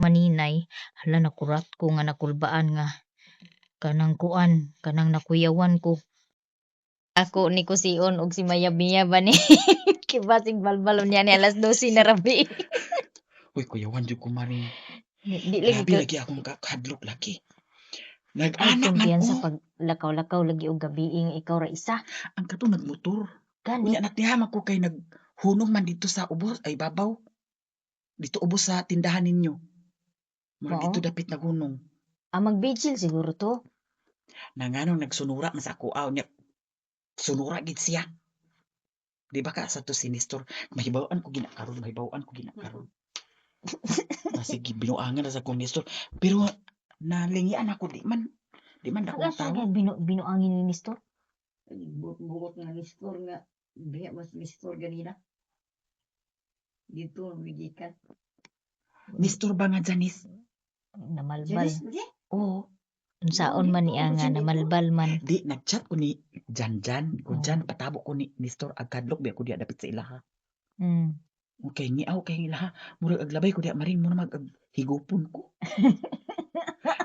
maninay, hala nakurat ko nga nakulbaan nga kanang kuan, kanang nakuyawan ko. Ako ni Kusion og si Mayamiya ba ni kibasig balbalon niya ni alas 12 na rabi. Uy, kuyawan jud ko maring. Di lagi Grabe ka lagi akong kakadlok lagi. ay Nag-anak man kumpiyansa oh. pag lakaw-lakaw lagi og gabi nga ikaw ra isa. Ang kato nagmotor. Gani. Unya natihama ko kay naghunong man dito sa ubos ay babaw. Dito ubos sa tindahan ninyo. Mura Mao? dito dapit naghunong. Mag-vigil siguro to. Nanganong nagsunura mas ako aw niya. Sunura gid siya. Di ba ka sa to sinistor? Mahibawaan ko ginakaron, mahibawaan ko ginakaron. Sige, binuangan na sa kunistor. Pero nalingian ako di man Aga ako siya tao. kay binuangin ni Nestor. Buot nga Nestor nga. Biya mas Nestor ganina. Dito magikan. Nistor ba nga Janice? Namalbal. Janice ba di? Oo. Unsaon man niya nga namalbal man. Di, nag-chat ko ni Jan. Kung Oh. Jan, patabo ko ni Nistor agkadlok. Biya ko diya dapit sa ilaha. Mm. Okay, ngiaw kay ilaha. Murag aglabay ko diya marin mo na maghigupon ko.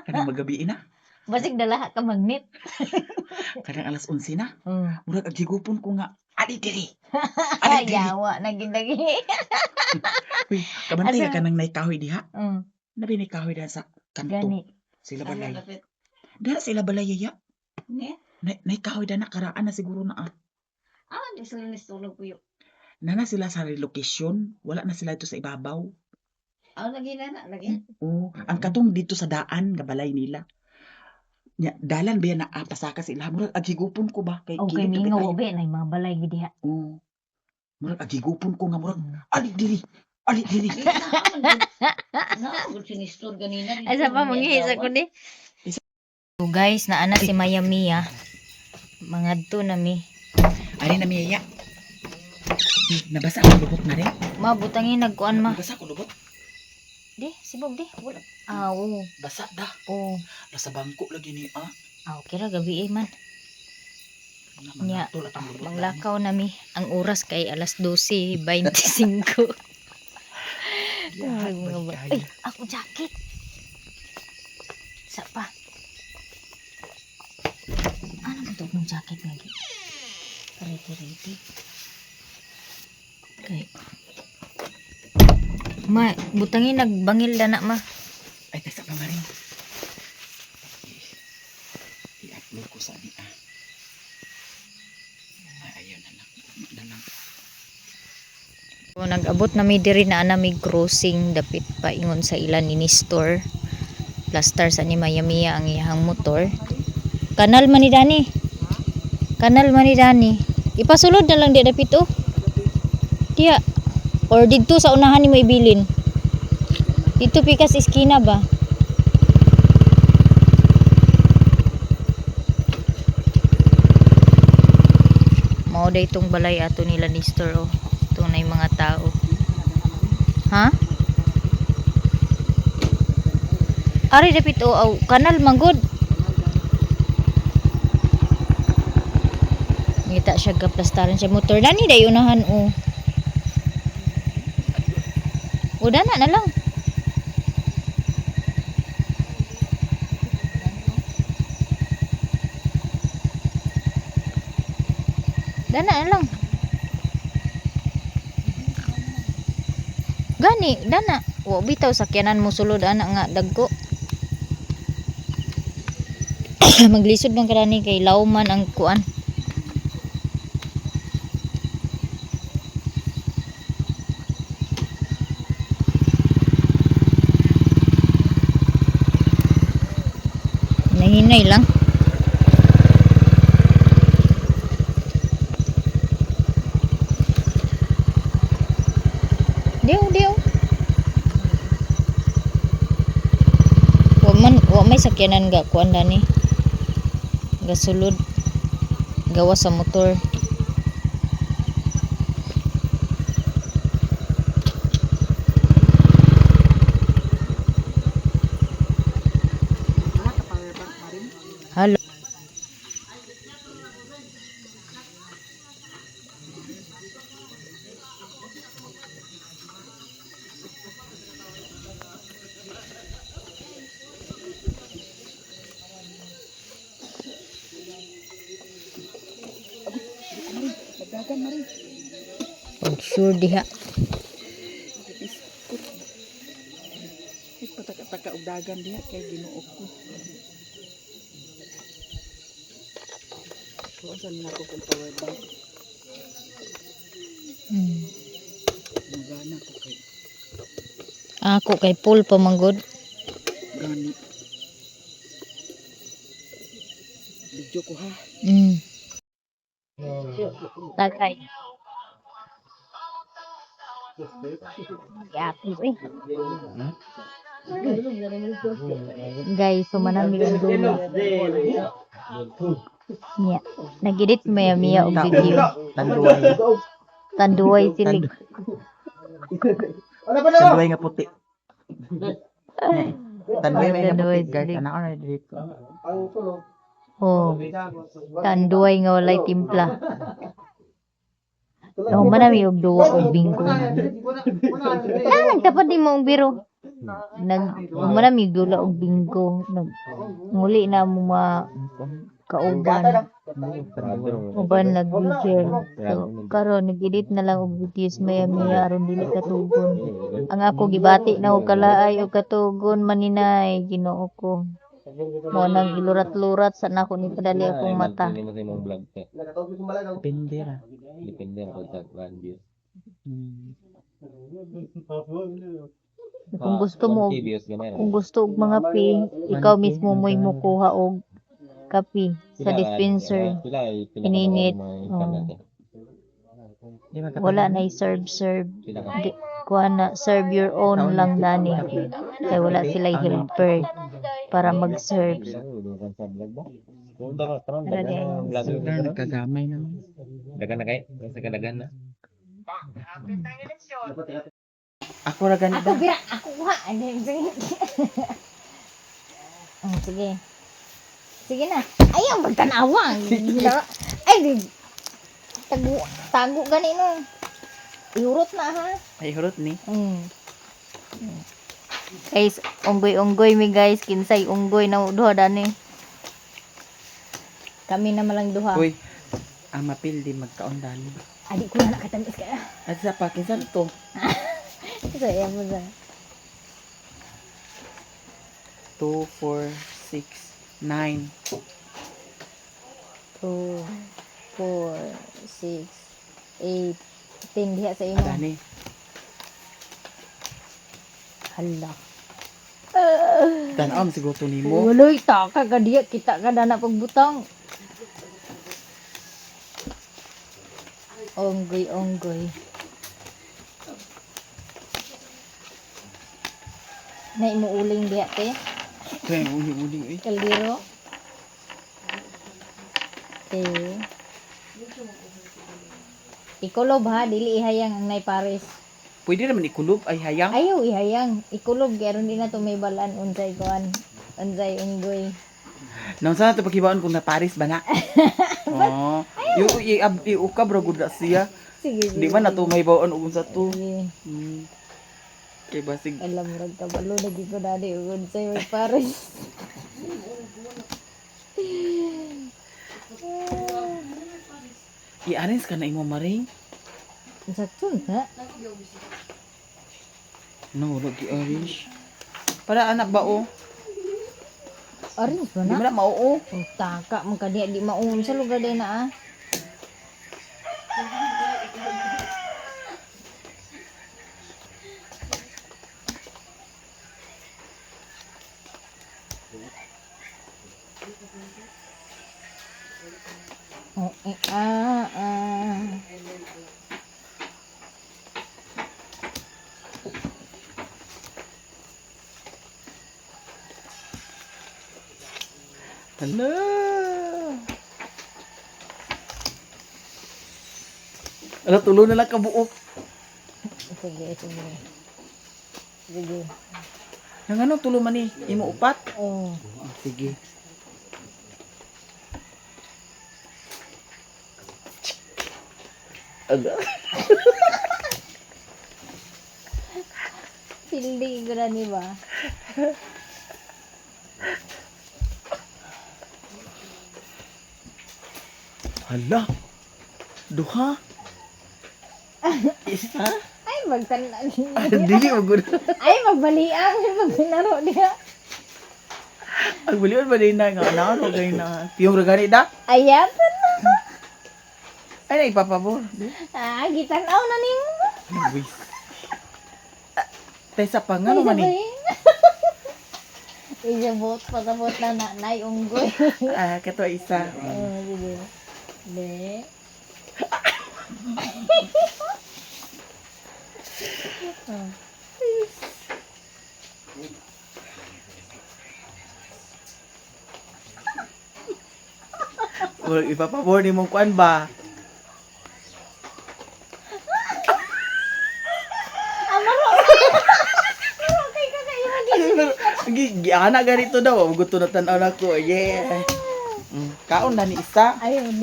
Kanang magabi na. Basig dalaha ka magnet. Kanang alas 11 na. Mm. Murag aghigupon ko nga. Ali diri. Ali diri. Yawa na gindagi. Uy, kabantay Asa? ka kanang naikahoy diha. Mm. Nabi naikahoy diha sa kanto. Gani. Sila Ano balay. lapit? Diha sila balay yaya. Ne? Naikahoy diha na karaan na siguro na. Di sila Nestor ng puyo. Nana sila sa relocation. Wala na sila ito sa ibabaw. Lagi na lagi. Oo. Ang katong dito sa daan, gabalay nila. Dalan ba na pasaka sila. Murag aghigupon ko ba? Kay Okay, kilid mi nga tayo. wabe na mga balay gid diha. Oo. Murag aghigupon ko nga murag. Ali diri. Ali diri. Naabot si Nestor ganina. Asa pa manghihis ako ni. So guys, naana si Mayamiya. Mangadto na mi. Ari na miyaya. Nabasa ako lubot na rin. Mabutangin nagkuan ma. Nabasa ako lubot. Di, sibog di. Wala. Oo. Basa da. Oo. Nasa bangko lagi ni Okay ra gabi man. Nya, Tulad ang lubot. manglakaw na mi. Ang oras kay alas 12:25. Ay, mga ba- Ay, ako jacket. Sa pa. Ano ba ito akong jacket lagi? Ready. Okay. Ma, butangin nagbangil na ma. Ay, tesa pa nga rin. I-upload ko sa ni ayun na lang. So, nag-abot na mi diri na anamig crossing dapit pa ingon sa ilan ni Nestor. Plaster sa ni Mayamiya ang iyang motor. Kanal man ni Dani. Ipasulod na lang di dapit oh. Diya. Or dito sa unahan ni may bilin. Dito pikas iskina ba? Mao day itong balay ato nila Nestor oh. Itong na yung mga tao. Ha? Ari dapit oh, kanal manggod. Ngita siya gaplastaran siya motor. Dani day unahan oh. O dana na lang. Dana na lang. Gani, dana. Wa bitaw sakyanan mo sulod ana nga dagko. Maglisod man kadani kay lawman ang kuan. Nahinay lang. Diyo. Wa may sakyanan ga kuan dani. Gasulod. Gawa sa motor. Halo. dagan mari. Og sure diha. Biskut. Ay pataka-taka og dagan diha kay Ginoo ko. Kuan na ko kung power bank. Magana ko kay Ako kay full pa manggod. gani. Video ko ha. Tagay. Yatis eh. Guys, sumanang yung dulo. Nya, nag-edit maya-maya og video. Tanduay silig. Tanduay nga puti. Tanduay may nga Tanduay puti guys. silig. Anak ko na dito. Oh, tanduay nga walay timpla. No, manami og duwa og bingko. Nagtapad di mo og biro. Manami og dula og bingko. Muli na mo kauban. Uban nag-share. So, karon nag-edit na lang og videos maya-maya aron dili katugon. Ang ako gibati na og kalaay og katugon maninay Ginoo ko. Mo nang ilurat-lurat sa nako ni padali akong mata. Hindi mo sa imong vlog te. Depende ra. Depende ako sa views. Kung gusto mo, views ganun. kung gusto og mga ping, ikaw mismo mo mukuha og kape sa dispenser. Ininit. Wala na i-serve. Kuha na, serve your own lang dani. Kaya wala sila helper para mag-serve. Nagkagamay naman. Dagan na kay? Kasi kadagan na. Ako ra ganito. Ako bira, ako kuha. Oh, sige. Sige na. Ayaw magtanawang. Ay, tago gani no. Iurot na ha. Ay hurot ni. Guys, unggoy mi guys, kinsay unggoy na duha dani. Kami na malang duha. Uy. Ang mapil di magkaon dali. Adik ko na nakatamis ka na. At sa pa kinsa to? So, yan mo sa. 2 4 6 9. 2, 4, 6, 8, 10 diha sa imo. Dani. Hala. Tan-aw siguro to nimo. Uloy, taka ka diya. Kita ka na pagbutang. Onggoy. Na imuuling diya te. Kaya uli-uli eh. Kaldero. Te. Ikulob ha, dili ihayang ang nay pares. Pwede naman ikulob ay hayang. Ayaw ihayang. Ikulob kaya ron di na to may balaan unsay kuan. Unsay unggoy. Nang sana to pagkibawon kung na Paris ba na? Oh. Iukab ra gud na siya. Sige. Di man na to may bawon og unsa to. Sige. Kay basig Alam mo rin kabalo, lagi ko dali unsay may pares. i-arrange ka na imo maring. Sakto na. No, lagi arrange. Para anak ba o? Orange ba Di na? man na mao. Ang taka man kadiya di maun sa lugar din na ah. Oh, Hala. Ala tulo na lang ka buok. Sige. Sige. Nang ano tulo man ni imo upat? Oh. Sige. Ala. Pildi ko na ni ba? Hala. Duha. Isa? Ay, magtanan. Dili mo gud. Ay, magbaliang. Magbinaro niya. Ang buliwan ba din na nga ano gay na. Piyong ragani da? Ayan. Ay na ipapabor. Gitanaw na ni mo. Wis. Tesa pa nga naman eh. Isabot, pasabot na nanay unggoy. Kato isa. Sige. De. Or ipapabor ni mong kuan ba? Okay ka kayo mag Giana ganito daw. Gusto na tanaw na ko. Yeah. Kaon na ni isa. Ayun.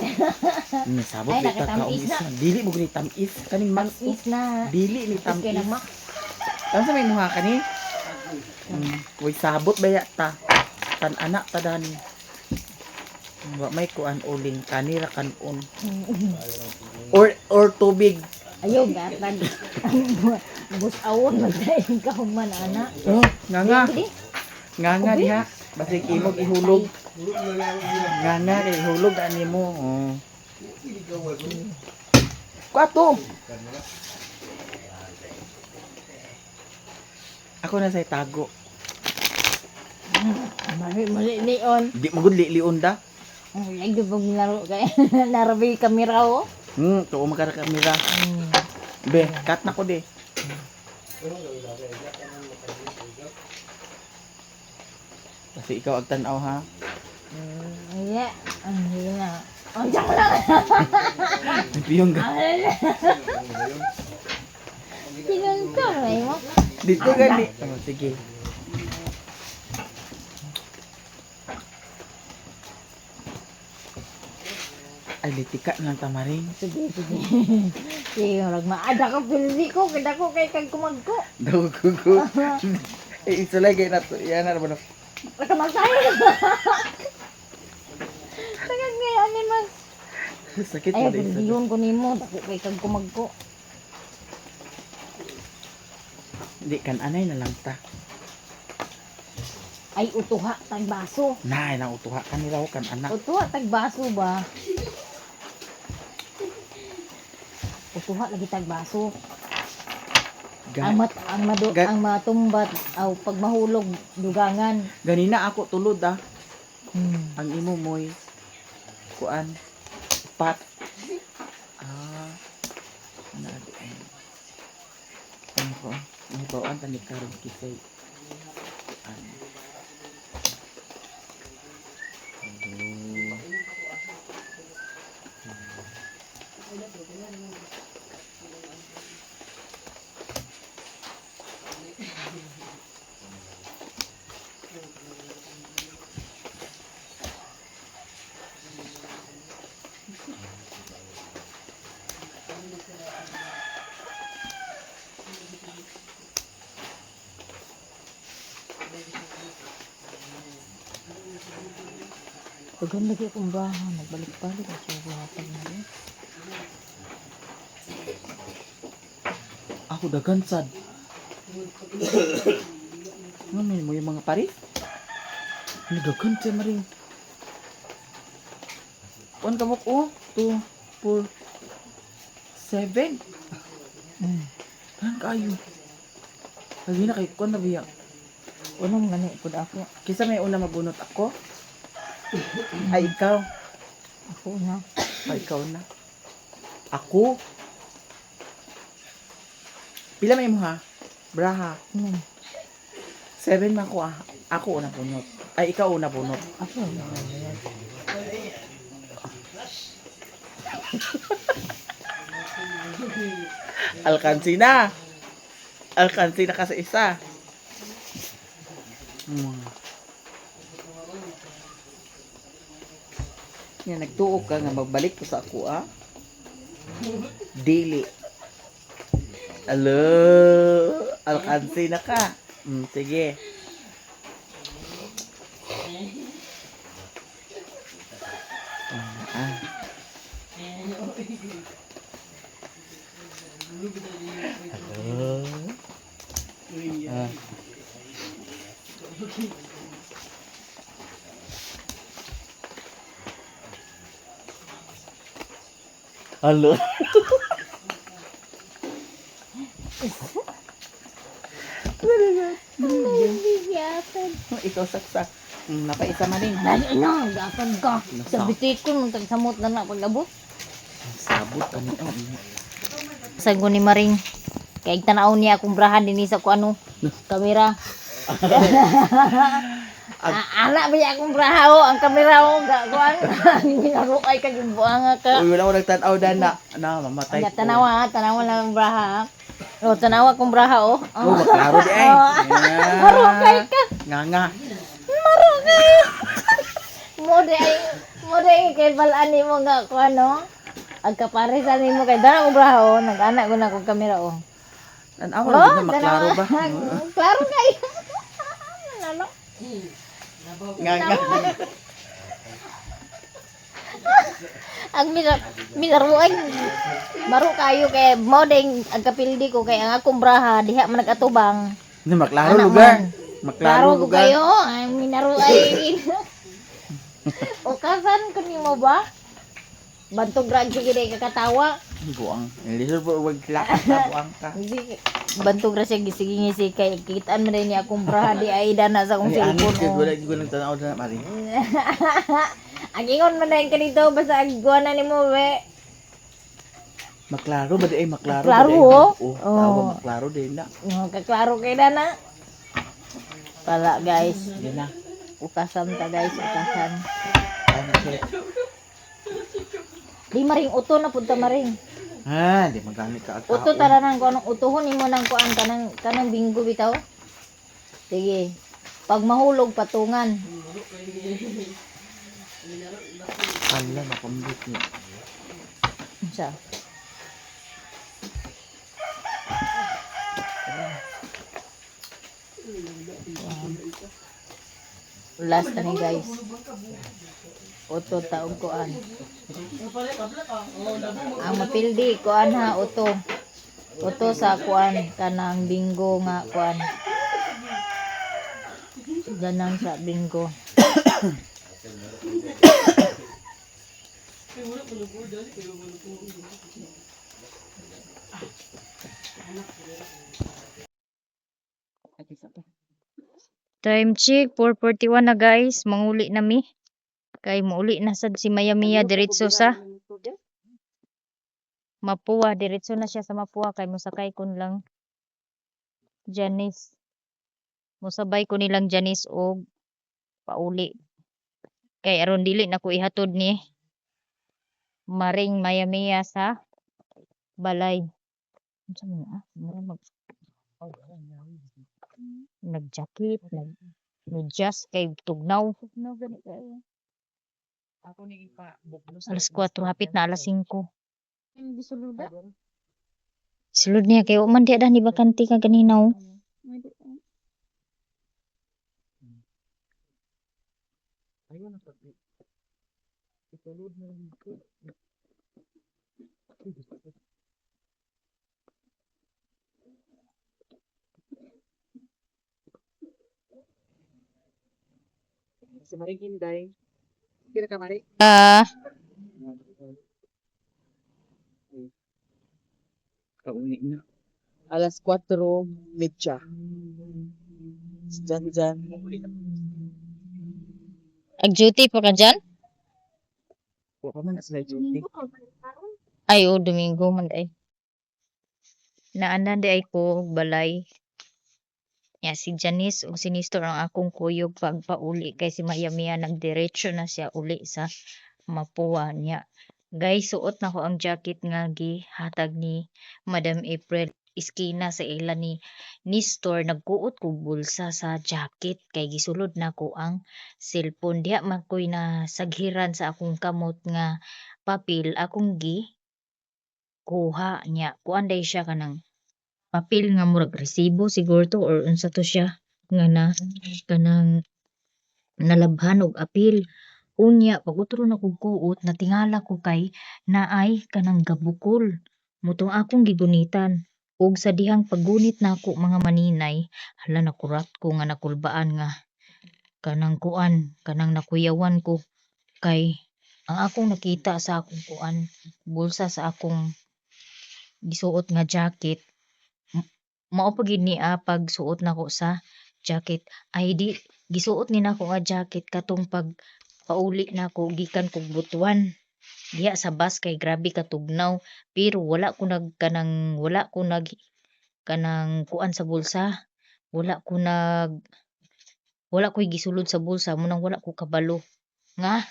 Sabot Ay, kita kaon nakatamis na. isa. Dili mo gani tamis. Kaning max. Is na. Dili ni Is kay tamis. na mak. Ano sa may muha ka ni? Uy, sabot ba ta? Tan anak ta dani. Wa may kuan uling kanira kanon. Or tubig. Ayaw gatan. Bus awon magdaing ka man ana. Oh, nga. Di. Nga diha. Basig imog ihulog. Nga ihulog ani mo. Oh. Kwato. Ako na say tago. Mali nion. Di magud lion da. Ay, gubog laro kay narabi kamera oh. Tuo magkara kamera. Be, cut na ko di. Kasi ikaw ag tan-aw ha. Iya, yun na. Oh, diyan ko lang. Piyong ga. Pinunta mo. Dito gani. Oh, sige. Ay, litika ng tamaring. Sige. Sige, maada ka pildi ko. Kita ko kay kag kumagko. Daw ko. Isulay kay na to. Yan na naman. Nakamasaya ka. Tagang ngayon ni mas. Sakit Ay, mo isa. pildiyon ko nimo. Dako kay kag kumagko. Hindi kan anay na lang ta. Ay, utuha tag baso. Nay, nang utuha kan nila kan anak. Utuha tag baso ba? Utuha lagi tag baso. Ang ang matumbat aw pag mahulog dugangan. Ganina ako tulod ah. Hmm. Ang imo moy kuan pat. Na ano ko? Ano ko ang tani karon kisay. Pagod lagi akong bahan, nagbalik-balik ako sa buhatan na rin. Ako dagan sad. Ano mo yung mga pari? Ano dagan siya maring? Kuan ka mo ko? 2, 4, 7. Kan kayo. Lagi na kay kuan na biya. Unong gani pud ako. Kisa may una mabunot ako. Ay ikaw. Ako na. Ay ikaw na. Ako. Pila may mo ha? Braha. 7 man ko ah. Ako una bunot. Ay ikaw una bunot. Ako na. Alkansina. Alkansina ka sa isa. Yan, nagtuok ka nga magbalik ko sa ako ah. Dili. Alo, alkansina ka. Sige. Ah. Halo. Ikaw saksak. Napaisa man din. Dali na, gapan ka. Nasa- Sa bitikon mong tagsamot na na pag-abot. Sabot ano Sa ni Maring. Kaya tanaw niya akong brahan din sa ko ano. Kamera. Anak ba akong braha o ang kamera o gagawin. Minaruay ka yung buanga ka. Uy, wala ko nagtanaw dana. Na, mamatay Ang tanawa lang ang braha. O, tanawa kong braha o. Oh, maklaro di ay. Marukay ka. Nga nga. Mode ay kay balaan ni mo nga ko ano. Ang kaparisan ni mo kay dana kong braha o. Nag-anak ko na kong kamera o. Tanaw na maklaro ba? Klaro kayo. Ano? Nga nga. Ang minaruan maro kayo kay modeng ang kapildi ko kay ang akong braha diha man nagatubang. Ni maklaro Anak lugar. man. Maklaro Klaro ko lugar. kayo ang minaruay. O kasan ko nimo ba? Bantog ra gyud gid kakatawa. Buang. Lisod po wag lakas na buang ka. Hindi bantog ra siya gisigi-ngisi kay kitaan man niya akong braha di ay dana sa akong Ay, anis cellphone. ka Oh. gulay ko nagtanaw dana mari. Ang ingon man na kanito basta agwa na nimo we. Maklaro ba di ay maklaro? Maklaro, ba di ay? oh. Oh, Oh. tawa maklaro din na. Kaklaro kay dana. Pala guys, Yan na. ukasan ta guys, ukasan. Okay. Di maring uto na punta maring. Ha, di magamit ka at Uto taranan ko anong utuhon nimo nang kuan kanang binggo bitaw. Sige. Pag mahulog patungan. Ala na pambit niya. Sa. Last na ni guys. Uto taong kuan. Ang mapildi kuan ha uto. Uto sa kuan kanang binggo nga kuan. Ganang sa binggo. Time check 4:41 na guys, manguli na mi. Kay mauli na sad si Maya Mia diretso sa Mapua, diretso na siya sa Mapua kay mosakay kun lang Janice. Mosabay ko nilang Janice og pauli. Kay aron dili na ko ihatod ni Maring Maya Mia sa balay. Unsa man ah? Nag-jacket, nag-medyas kay tugnaw. Tugnaw gani kayo. Ako ni pa buklos. Alas 4 hapit na alas 5. Sulod niya kay man di ni bakanti ka ganina oh. Ayun na pag itulod na lang ko. Si Maring Hinday. Kira ka Mari? Kauni na. Alas 4:30. Diyan. Ag-duty pa ka dyan? Wa pa man sa duty. Ay, o, Domingo man ay. Naanan di ay ko balay. Ya, si Janice o si Nestor ang akong kuyog pagpauli kay si Maya Mia nagdiretso na siya uli sa Mapua niya. Guys, suot na ko ang jacket nga gihatag ni Madam April. Iskina sa ila ni Nestor nagkuot ko bulsa sa jacket kay gisulod na ko ang cellphone. Diha man ko'y nasaghiran sa akong kamot nga papel akong kuha niya. Kuan day siya kanang papel nga murag resibo siguro to or unsa to siya nga na kanang nalabhan og apil. Unya pag utro na kog kuot natingala ko kay naay kanang gabukol Mutong akong gigunitan. Ug sa dihang paggunit nako mga maninay, hala nakurat ko nga nakulbaan nga kanang kuan, kanang nakuyawan ko kay ang akong nakita sa akong kuan, bulsa sa akong gisuot nga jacket, mao pa gid ni pagsuot nako sa jacket ay di gisuot ni nako nga jacket katong pag pauli nako gikan kog butuan diha sa bus kay grabe katugnaw pero wala ko nag kanang kuan sa bulsa wala ko nag wala ko'y gisulod sa bulsa mo nang wala ko kabalo nga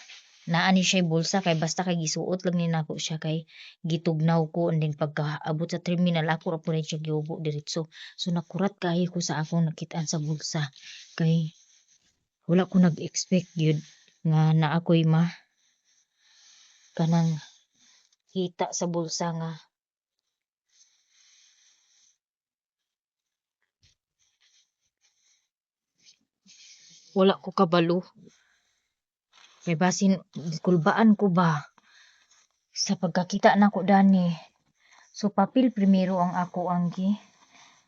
naa ni siya bulsa kay basta kay gisuot lang ni nako siya kay gitugnaw ko and then pagkaabot sa terminal ako ra po na siya giubo diretso so nakurat kayo ko sa akong nakitaan sa bulsa kay wala ko nag-expect yun nga na ako'y kanang kita sa bulsa nga wala ko kabalo kay basin kulbaan ko ba sa pagkakita nako dani so papel primero ang ako ang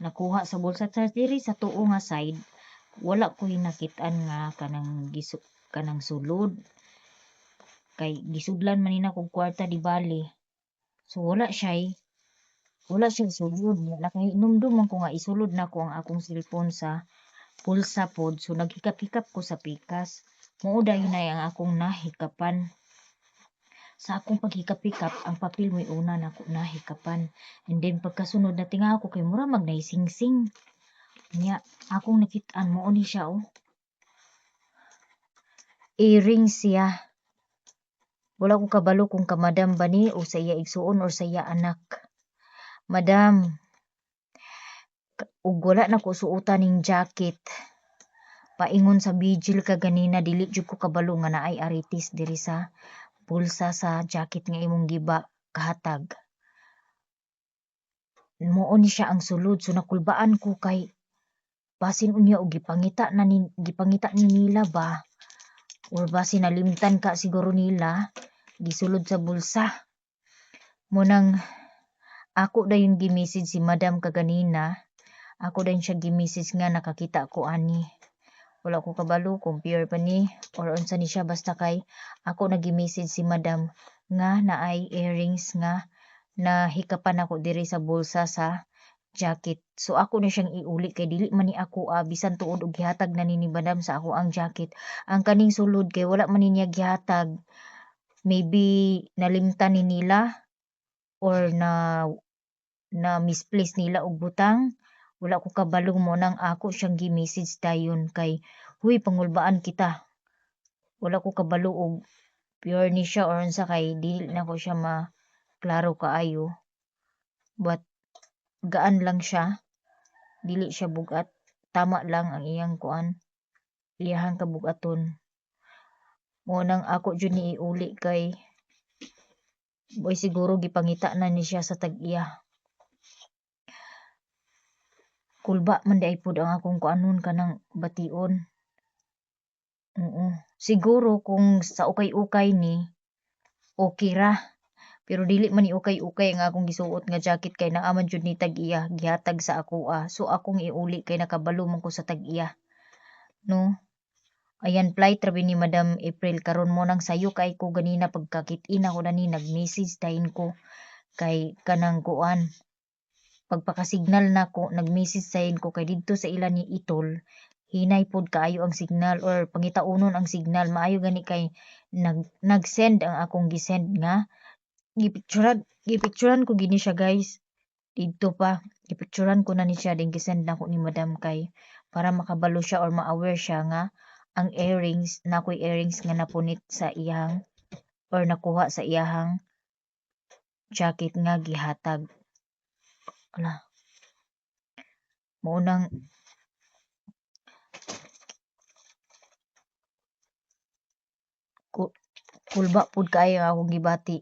nakuha sa bulsa sa diri sa tuo nga side wala ko nakit-an nga kanang sulod kay gisudlan man nina kog kwarta di bali so wala siya sulod nakahinumdum man ko nga isulod nako ang akong cellphone sa pulsa pod so naghikap-hikap ko sa pikas mao dayon ay ang akong nahikapan sa akong paghikap-hikap ang papel mo'y una nako nahikapan and then pagkasunod na tinga ako kay mura mag naisingsing nya akong nakit-an mo ni siya earrings siya wala ko kabalo kung ka madam ba ni o sa iya igsuon or sa iya anak madam ug wala na ko suotan ning jacket paingon sa vigil ka ganina dili jud ko kabalo nga naay aritis diri sa pulsa sa jacket nga imong giba kahatag mao ni siya ang sulod so nakulbaan ko kay basin unya og gipangita ni nila ba or basin nalimtan ka siguro nila gisulod sa bulsa mo nang ako dayon gi-message si madam kaganina ako dayon siya gi-message nga nakakita ko ani wala ko kabalo kung pure pa ni or unsa ni siya basta kay ako nagi-message si madam nga naay earrings nga nahikapan ako diri sa bulsa sa jacket so ako na siyang iuli kay dili man ni ako bisan tuod og gihatag na ni madam sa ako ang jacket ang kaning sulod kay wala man niya gihatag maybe nalimtan ni nila or na misplace nila og butang wala ko kabalo mo nang ako siyang gi-message dayon kay huy pangulbaan kita wala ko kabalo og pure ni siya or unsa kay dili na ko siya klaro kaayo but gaan lang siya dili siya bugat tama lang ang iyang kuan iyahang kabugaton mo nang ako jud ni iuli kay boy siguro gipangita na ni siya sa tag-iya kulba man di ay pud ang akong kuanon kanang bation oo siguro kung sa ukay-ukay ni okay ra pero dili man ni ukay-ukay nga akong gisuot nga jacket kay naa man jud ni tag-iya gihatag sa ako so akong iuli kay nakabalo man ko sa tag-iya no ayan flight rabi ni Madam April karon mo nang sayo kay ko ganina pagkakit-in ako na ni nag-message dahin ko kay kanang kuan pagpaka-signal nako nag-message dahin ko kay didto sa ila ni Itol hinay pod kaayo ang signal or pangitaunon ang signal maayo gani kay nag-send ang akong gisend nga gipicturan ko gini siya guys dito pa gipicturan ko na ni siya din gisend nako ni madam kay para makabalo siya or ma-aware siya nga ang earrings nakoy earrings nga napunit sa iyang or nakuha sa iyahang jacket nga gihatag ala mo nang kulba pud kaayo akong gibati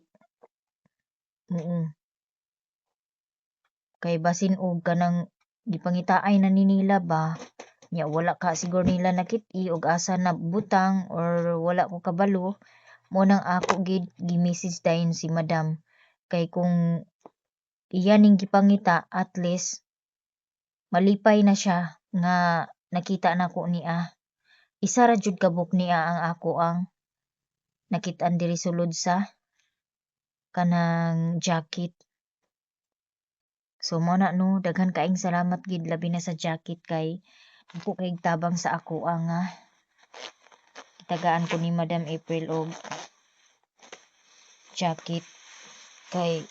kay basin og kanang gipangitaay na ni nila ba nya wala ka siguro nila nakit-i og asa na butang or wala ko kabalo mo nang ako gid gi-message dayon si madam kay kung iyan ning gipangita at least malipay na siya nga nakita nako niya. Isa ra jud kabuk niya ang ako ang nakit-an diri sulod sa kanang jacket. So mo na no, daghan kaayong salamat gid labi na sa jacket kay ako kay tabang sa ako ang tagaan ko ni Madam April og jacket kay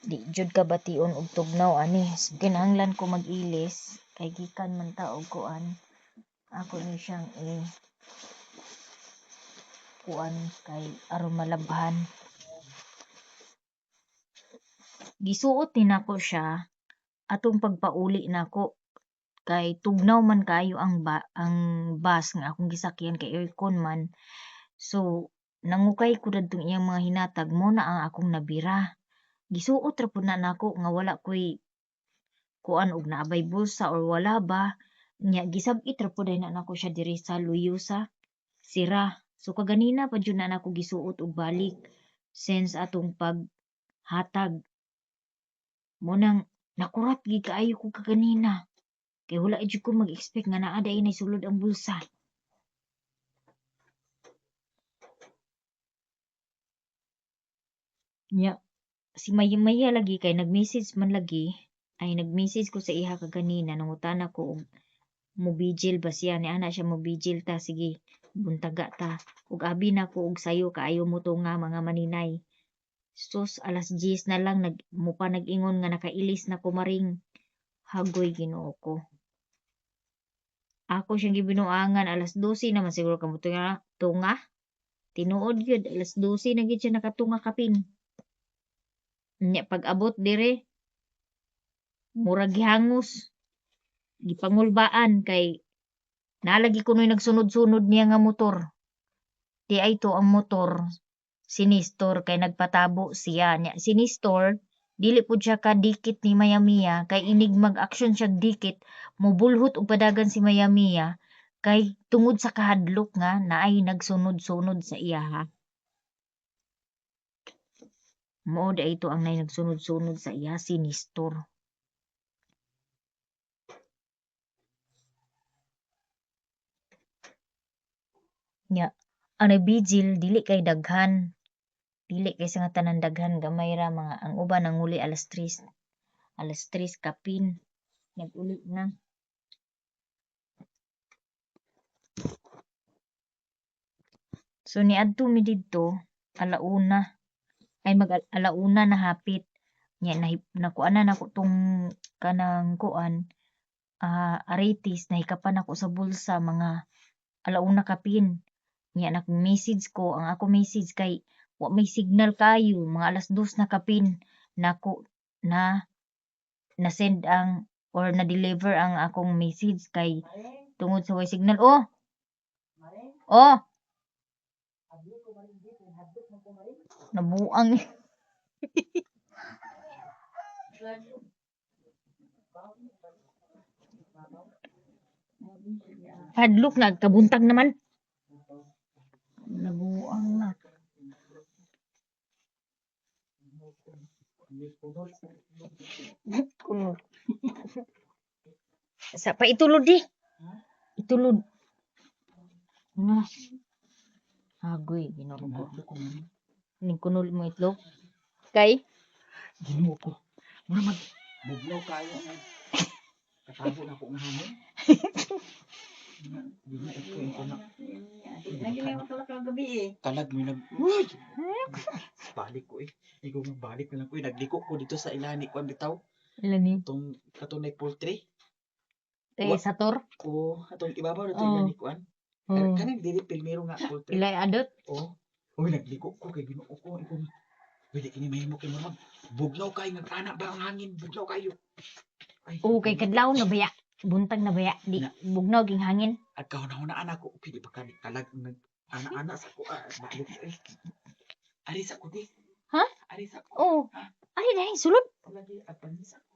di jud ka bation og tugnaw ani. So, kinahanglan ko mag-ilis kay gikan man ta og kuan. Ako ni siyang kuan kay aron malabhan. Gisuot ni nako siya atong pagpauli nako kay tugnaw man kayo ang bus nga akong gisakyan kay aircon man. So nangukay ko dadtong iyang mga hinatag mo na ang akong nabira. Gisuot ra pud na nako nga wala koy kuan og naabay bulsa or wala ba nya gisab-it ra pud na nako siya diri sa luyo sa sira. So kaganina pa jud na nako gisuot og balik since atong paghatag. Munang nakurat gid kaayo ko kaganina. Kay wala jud ko mag-expect nga naa day nay sulod ang bulsa. Nya si Maya lagi kay nag-message man lagi ay nag-message ko sa iha kaganina nangutana ko og mobigil ba siya ni ana siya mobigil ta sige buntaga ta ug abi na ko og sayo kaayo mo to nga mga maninay. Sus alas 10 na lang mo pa nag-ingon nga nakailis na ko maring hagoy Ginoo ko. Ako siyang gibinuangan alas 12 naman siguro kamo tunga. Tinuod gyud alas 12 na gyud siya nakatunga kapin. Nya pag abot dire murag gihangos gipangulbaan kay nalagi kunoy nagsunod-sunod niya nga motor. Di ay to ang motor si Nestor kay nagpatabo siya. Nya si Nestor dili pud siya kadikit ni Mayamiya kay inig mag-action siya dikit mobulhot og padagan si Mayamiya kay tungod sa kahadlok nga naay nagsunod-sunod sa iya. Mao di ito ang nay nagsunod-sunod sa iya si Nestor. Nya ang nabigil dili kay daghan. Dili kay sa nga tanan daghan gamay ra mga ang uban ang uli alas 3. Alas 3 kapin. Nag-uli na. So niadto mi didto alauna ay alauna na hapit. Nya nakuanan ako tong kanang kuan aritis nahikapan ako sa bulsa mga alauna kapin. Nya nag-message ko ang ako message kay wa may signal kayo mga alas 2 na kapin nako na send ang or na deliver ang akong message kay tungod sa way signal. Oh nabuang hadlok na kabuntag naman nabuang na kunod sa pa itulod di itulod na hagoy Ginoo ko ning kunol mo itlog kay Ginoo ko. Mura magbuglaw kayo nga. Katabo na ko nga hangin. Di na ito na. Lagi may matulak ng gabi eh. Talag mo balik ko eh. Ikaw magbalik na lang ko eh. Nagliko ko dito sa ilani ko ang bitaw. ilan ni Itong katunay poultry. sa tor O atong ibabaw na ito ilani ko an. Kanang dili pilmero nga poultry. ilay adot O. Uy nagliko ko kay Ginoo ko. Ikaw pwede kini mahimo kay mamag. Buglaw kayo nagana ba ang hangin? Buglaw kayo. Ay, kay kadlaw na baya buntag na baya di bugnaw ging hangin at kahuna-hunaan ako. Pwede ba kalag ana-ana sa ko. Balik eh. Ari sa ko di. Ha? Ari sa ko. ay dahil sulod Lagi at panis ako.